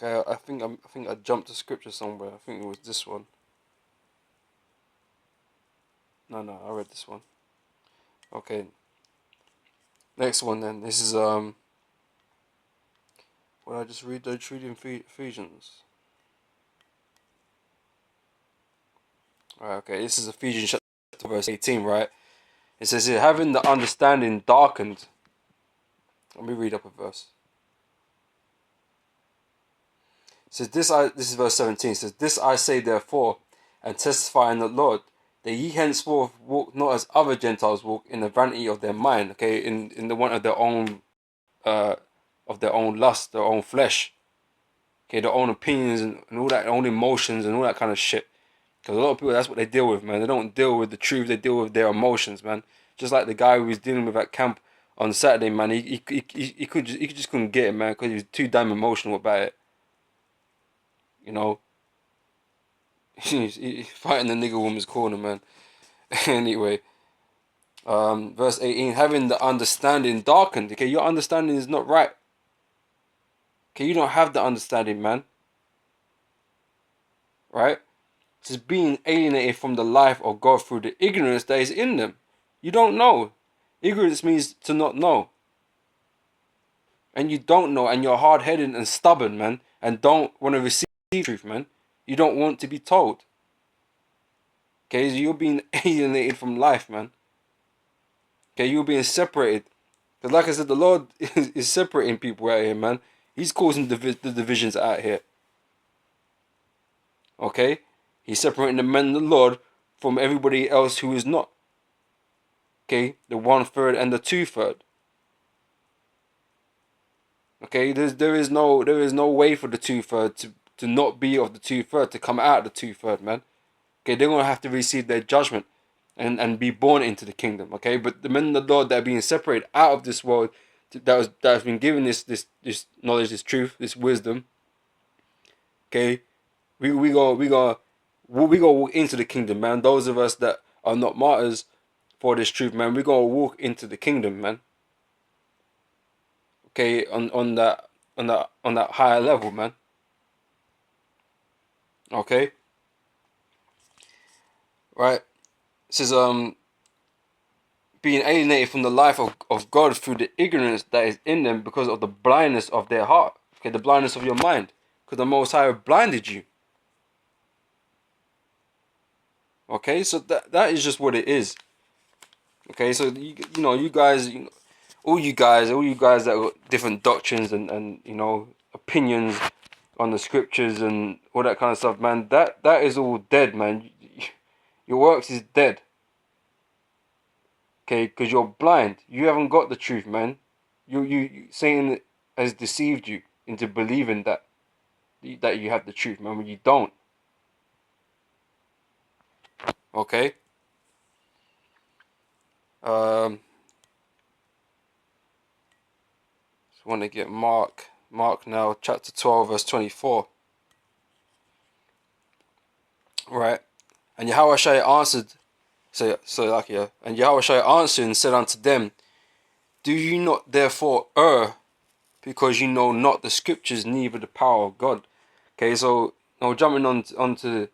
Okay, I think I jumped to scripture somewhere. I think it was this one. No, I read this one. Okay. Next one then. This is what I just read. I just read in Ephesians. Alright, okay. This is Ephesians chapter verse 18, right? It says here, having the understanding darkened. Let me read up a verse. It says this is verse 17. It says, this I say therefore, and testify in the Lord, that ye henceforth walk not as other Gentiles walk, in the vanity of their mind, okay, in the want of their own lust, their own flesh, okay, their own opinions and all that, their own emotions and all that kind of shit. Because a lot of people, that's what they deal with, man. They don't deal with the truth, they deal with their emotions, man. Just like the guy who was dealing with at camp on Saturday, man. He just couldn't get it, man, because he was too damn emotional about it. You know, he's fighting the nigger woman's corner, man. Anyway, verse 18, having the understanding darkened. Okay, your understanding is not right. Okay, you don't have the understanding, man. Right? It says being alienated from the life of God through the ignorance that is in them. You don't know. Ignorance means to not know. And you don't know, and you're hard-headed and stubborn, man, and don't want to receive truth, man. You don't want to be told. Okay, so you're being alienated from life, man. Okay, you're being separated. Because like I said, the Lord is separating people out here, man. He's causing the divisions out here. Okay? He's separating the men of the Lord from everybody else who is not. Okay? The 1/3 and the 2/3. Okay? There is no way for the 2/3 to not be of the 2/3, to come out of the 2/3, man. Okay, they're gonna have to receive their judgment and be born into the kingdom. Okay, but the men of the Lord that are being separated out of this world, that has been given this knowledge, this truth, this wisdom. Okay, we go walk into the kingdom, man. Those of us that are not martyrs for this truth, man, we gonna walk into the kingdom, man. Okay, on that higher level, man. Okay. Right. It says being alienated from the life of God through the ignorance that is in them because of the blindness of their heart. Okay, the blindness of your mind. Because the Most High blinded you. Okay, so that is just what it is. Okay, so you know, you guys, all you guys that got different doctrines and you know, opinions on the scriptures and all that kind of stuff, man, that is all dead, man. Your works is dead. Okay, because you're blind. You haven't got the truth, man. Satan has deceived you into believing that you have the truth, man, when you don't. Okay. Just want to get Mark now, chapter 12, verse 24. Right. And Yahushua answered, and Yahushua answered and said unto them, do you not therefore err, because you know not the scriptures, neither the power of God? Okay, so now jumping onto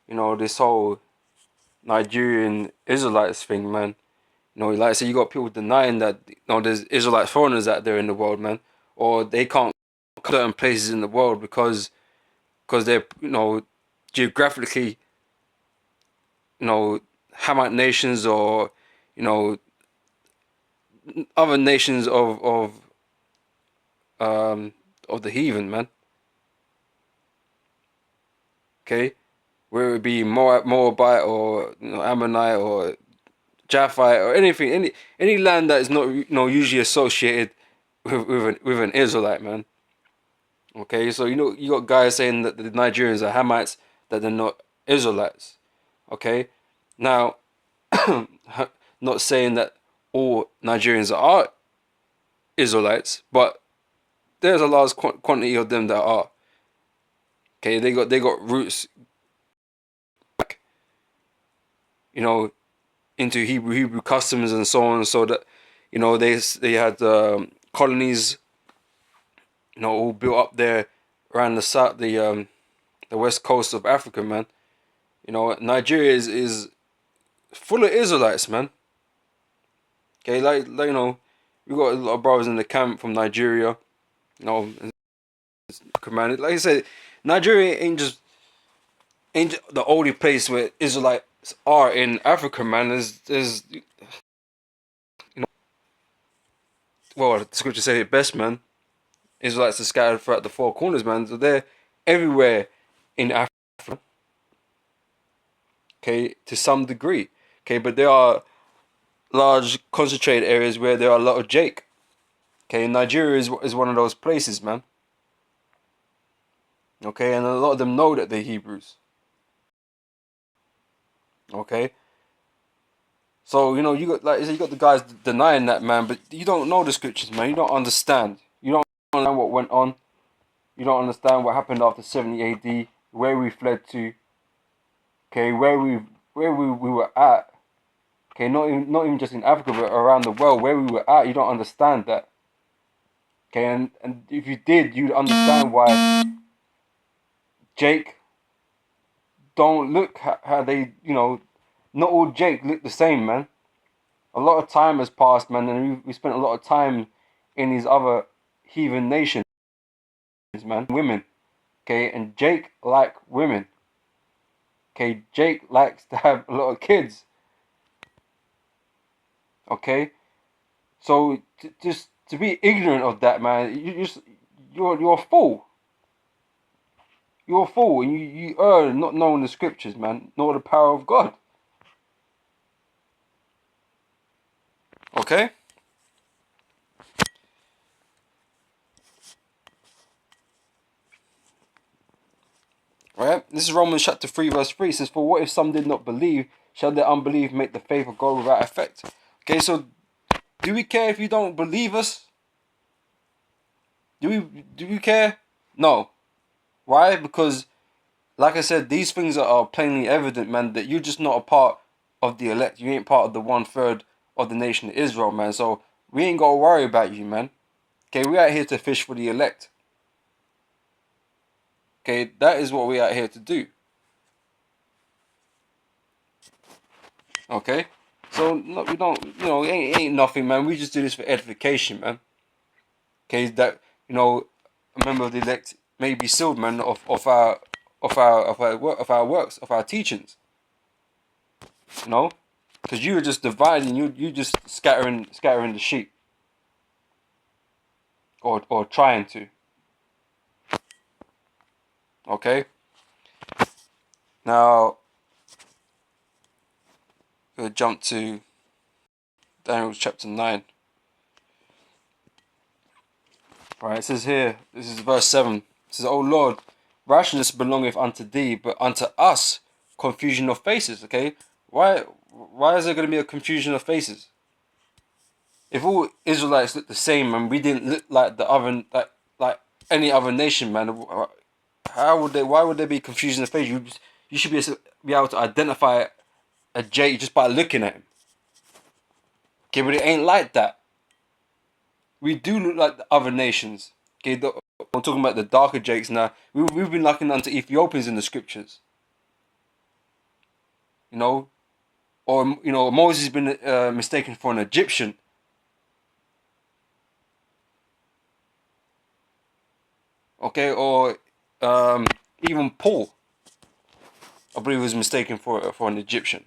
you know, this whole Nigerian Israelites thing, man. You know, like I said, you got people denying that, you know, there's Israelite foreigners out there in the world, man, or they can't come to certain places in the world because they're, you know, geographically, you know, Hamite nations or, you know, other nations of the heathen, man. Okay, whether it be Moabite or, you know, Ammonite or Japhite or anything, any land that is not, you know, usually associated with an Israelite, man. Okay, so you know, you got guys saying that the Nigerians are Hamites, that they're not Israelites. Okay, now not saying that all Nigerians are Israelites, but there's a large quantity of them that are. Okay, they got roots, you know, into Hebrew customs and so on, so that, you know, they had colonies, you know, all built up there around the south, the west coast of Africa, man. You know, Nigeria is full of Israelites, man. Okay, like you know, we got a lot of brothers in the camp from Nigeria. You know, man. Like I said, Nigeria ain't just the only place where Israelites are in Africa, man. There's you know, well, the scripture say it best, man. Israelites are scattered throughout the four corners, man. So they're everywhere in Africa. Okay, to some degree. Okay, but there are large concentrated areas where there are a lot of Jake. Okay, Nigeria is one of those places, man. Okay, and a lot of them know that they're Hebrews. Okay, so you know you got you got the guys denying that, man, but you don't know the scriptures, man. You don't understand. You don't understand what went on. You don't understand what happened after 70 AD, where we fled to. Okay, where we were at. Okay, not even just in Africa, but around the world, where we were at. You don't understand that. Okay, and if you did, you'd understand why Jake don't look how they, you know, not all Jake look the same, man. A lot of time has passed, man, and we spent a lot of time in these other heathen nations, man. Women, okay, and Jake like women. Okay, Jake likes to have a lot of kids. Okay, so just to be ignorant of that, man, you're a fool. You're a fool, and you err not knowing the scriptures, man, nor the power of God. Okay? Right? This is Romans chapter 3 verse 3. It says, "For what if some did not believe? Shall their unbelief make the faith of God without effect?" Okay, so do we care if you don't believe us? Do we care? No. Why? Because, like I said, these things are plainly evident, man, that you're just not a part of the elect. You ain't part of the 1/3 of the nation of Israel, man. So we ain't got to worry about you, man. Okay, we out here to fish for the elect. Okay, that is what we out here to do. Okay, so no, we don't, you know, it ain't nothing, man. We just do this for edification, man. Okay, that, you know, a member of the elect may be sealed, man, of our works, of our teachings. You know, because you are just dividing, you just scattering the sheep, or trying to. Okay. Now we'll jump to Daniel chapter 9. Right, it says here, this is verse 7. It says, "O Lord, righteousness belongeth unto thee, but unto us confusion of faces." Okay, why is there going to be a confusion of faces? If all Israelites look the same and we didn't look like the other, like any other nation, man, how would they? Why would there be confusion of faces? You should be able to identify a J just by looking at him. Okay, but it ain't like that. We do look like the other nations. Okay, I'm talking about the darker Jakes now. We've been likened unto Ethiopians in the scriptures. You know, or you know, Moses has been mistaken for an Egyptian. Okay, or even Paul, I believe, was mistaken for an Egyptian.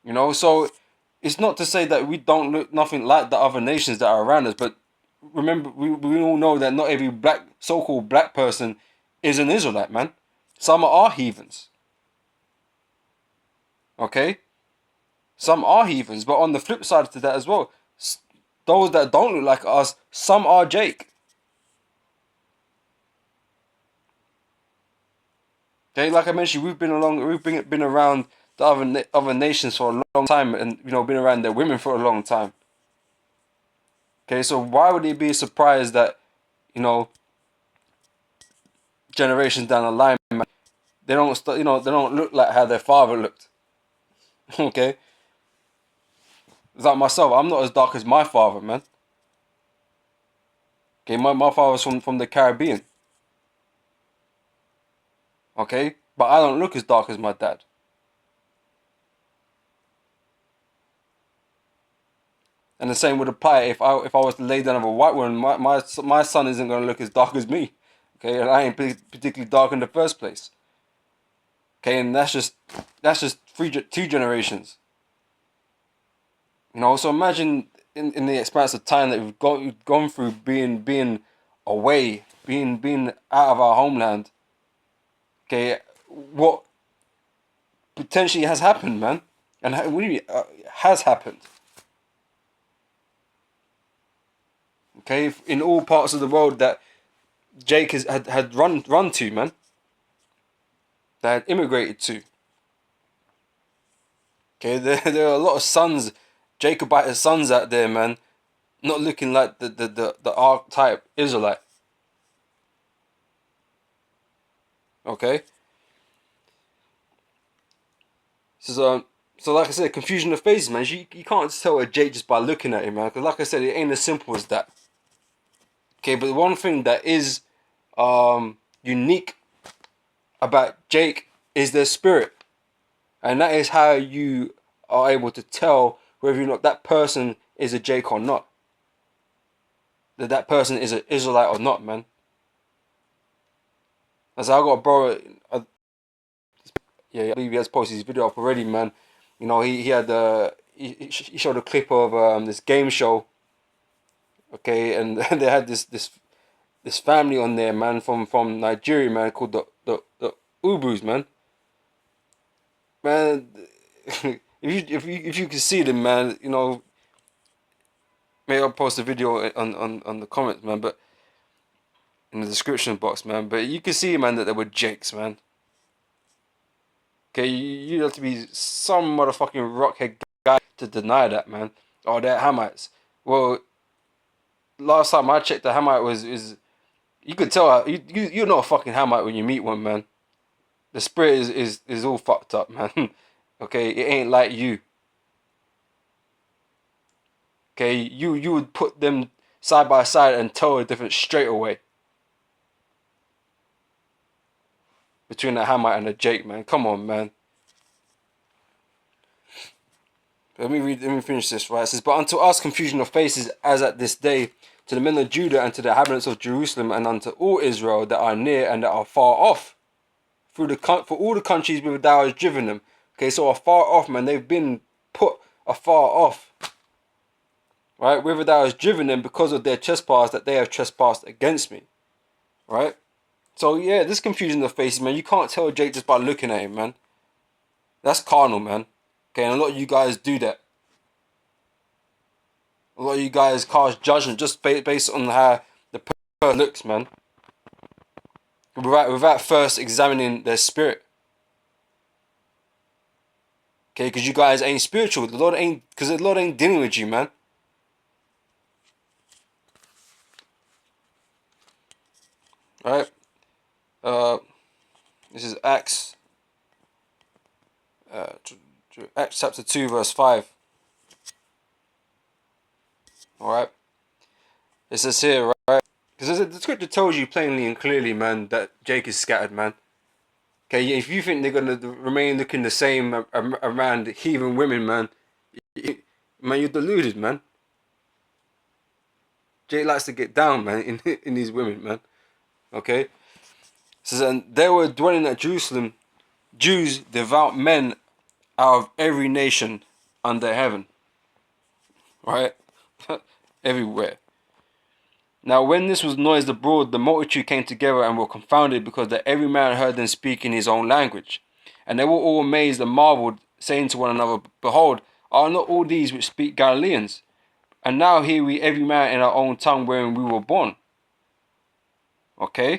You know, so it's not to say that we don't look nothing like the other nations that are around us, but remember, we all know that not every so-called black person is an Israelite, man. Some are heathens. Okay? Some are heathens, but on the flip side to that as well, those that don't look like us, some are Jake. Okay, like I mentioned, we've been around the other nations for a long time, and you know, been around their women for a long time. Okay, so why would it be surprised that, you know, generations down the line, they don't look like how their father looked. Okay, it's like myself. I'm not as dark as my father, man. Okay, my father's from the Caribbean. Okay, but I don't look as dark as my dad. And the same would apply if I was to lay down with a white woman. My son isn't going to look as dark as me. Okay, and I ain't particularly dark in the first place. Okay, and that's just two generations. You know, so imagine in the expanse of time that we've gone through being away, being out of our homeland. Okay, what potentially has happened, man, and what do you mean, has happened? Okay, in all parts of the world that Jake had run to, man, that had immigrated to. Okay, there are a lot of sons, Jacobite sons out there, man, not looking like the archetype Israelite. Okay. So like I said, confusion of faces, man. You can't tell a Jake just by looking at him, man. Because like I said, it ain't as simple as that. Okay, but one thing that is unique about Jake is their spirit. And that is how you are able to tell whether or not that person is a Jake or not. That person is an Israelite or not, man. As I got a bro, I believe he has posted his video up already, man. You know, he had he showed a clip of this game show. Okay, and they had this family on there, man, from Nigeria, man, called the Ubus, man. Man, if you can see them, man, you know, maybe I'll post a video on the comments, man, but in the description box, man. But you can see, man, that they were Jakes, man. Okay, you have to be some motherfucking rockhead guy to deny that, man. Oh, they're Hamites. Well, last time I checked, the Hamite is you could tell you're not a fucking Hamite when you meet one, man. The spirit is all fucked up, man. Okay, it ain't like you. Okay, you would put them side by side and tell the difference straight away between a Hamite and a Jake, man. Come on, man. Let me finish this, right? It says, but unto us confusion of faces as at this day, to the men of Judah and to the inhabitants of Jerusalem and unto all Israel that are near and that are far off, for all the countries whither thou hast driven them. Okay, so afar off, man, they've been put afar off. Right, whither thou hast driven them because of their trespass that they have trespassed against me. Right? So yeah, this confusion of faces, man, you can't tell Jake just by looking at him, man. That's carnal, man. Okay, and a lot of you guys do that. A lot of you guys cast judgment just based on how the person looks, man. Without first examining their spirit. Okay, because you guys ain't spiritual. The Lord ain't dealing with you, man. Alright. This is Acts chapter 2 verse 5. Alright. It says here, right? Because the scripture tells you plainly and clearly, man, that Jake is scattered, man. Okay, if you think they're going to remain looking the same around heathen women, man, you're deluded, man. Jake likes to get down, man, in these women, man. Okay? It says, and there were dwelling at Jerusalem Jews, devout men out of every nation under heaven. Right? Everywhere. Now when this was noised abroad, the multitude came together and were confounded, because that every man heard them speak in his own language. And they were all amazed and marveled, saying to one another, behold, are not all these which speak Galileans? And now hear we every man in our own tongue wherein we were born. Okay?